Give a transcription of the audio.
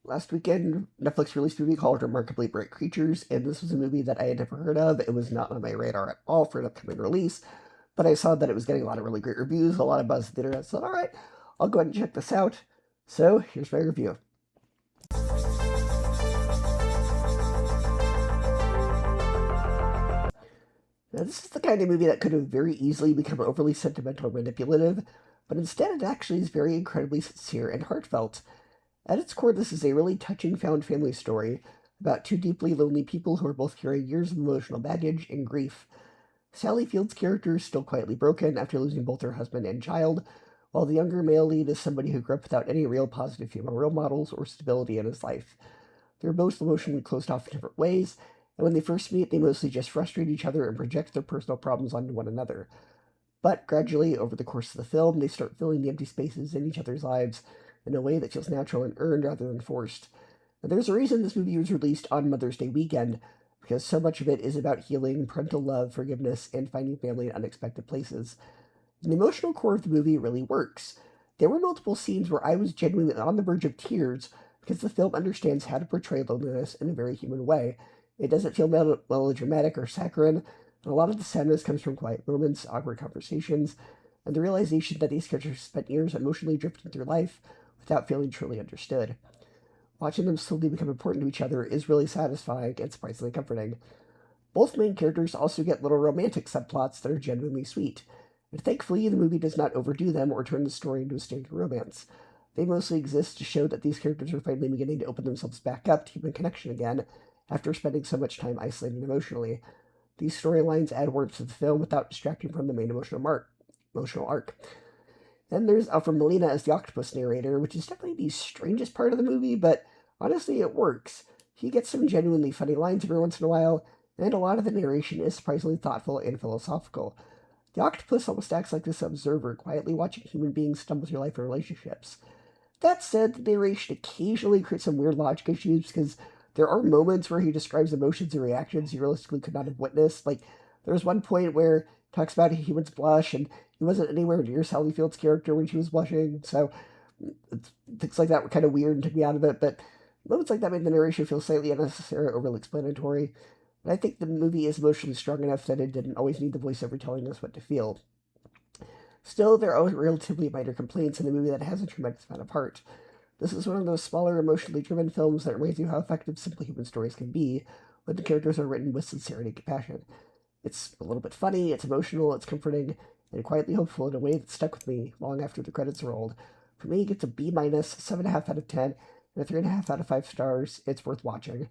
Last weekend, Netflix released a movie called Remarkably Bright Creatures, and this was a movie that I had never heard of. It was not on my radar at all for an upcoming release, but I saw that it was getting a lot of really great reviews, a lot of buzz at the internet, so all right, I'll go ahead and check this out. So here's my review. Now, this is the kind of movie that could have very easily become overly sentimental or manipulative, but instead it actually is very incredibly sincere and heartfelt. At its core, this is a really touching found family story about two deeply lonely people who are both carrying years of emotional baggage and grief. Sally Field's character is still quietly broken after losing both her husband and child, while the younger male lead is somebody who grew up without any real positive female role models or stability in his life. They're both emotionally closed off in different ways, and when they first meet, they mostly just frustrate each other and project their personal problems onto one another. But gradually, over the course of the film, they start filling the empty spaces in each other's lives in a way that feels natural and earned rather than forced. And there's a reason this movie was released on Mother's Day weekend, because so much of it is about healing, parental love, forgiveness, and finding family in unexpected places. And the emotional core of the movie really works. There were multiple scenes where I was genuinely on the verge of tears because the film understands how to portray loneliness in a very human way. It doesn't feel melodramatic or saccharine, and a lot of the sadness comes from quiet moments, awkward conversations, and the realization that these characters spent years emotionally drifting through life without feeling truly understood. Watching them slowly become important to each other is really satisfying and surprisingly comforting. Both main characters also get little romantic subplots that are genuinely sweet, and thankfully the movie does not overdo them or turn the story into a standard romance. They mostly exist to show that these characters are finally beginning to open themselves back up to human connection again after spending so much time isolated emotionally. These storylines add warmth to the film without distracting from the main emotional arc. Then there's Alfred Molina as the octopus narrator, which is definitely the strangest part of the movie, but honestly, it works. He gets some genuinely funny lines every once in a while, and a lot of the narration is surprisingly thoughtful and philosophical. The octopus almost acts like this observer, quietly watching human beings stumble through life and relationships. That said, the narration occasionally creates some weird logic issues because there are moments where he describes emotions and reactions you realistically could not have witnessed. Like, there's one point where he talks about a human's blush, and he wasn't anywhere near Sally Field's character when she was blushing, so things like that were kind of weird and took me out of it, but moments like that made the narration feel slightly unnecessary or overly explanatory. And I think the movie is emotionally strong enough that it didn't always need the voiceover telling us what to feel. Still, there are relatively minor complaints in a movie that has a tremendous amount of heart. This is one of those smaller, emotionally driven films that reminds you how effective simple human stories can be when the characters are written with sincerity and compassion. It's a little bit funny, it's emotional, it's comforting, and quietly hopeful in a way that stuck with me long after the credits rolled. For me, it gets a B minus, 7.5 out of 10, and a 3.5 out of 5 stars. It's worth watching.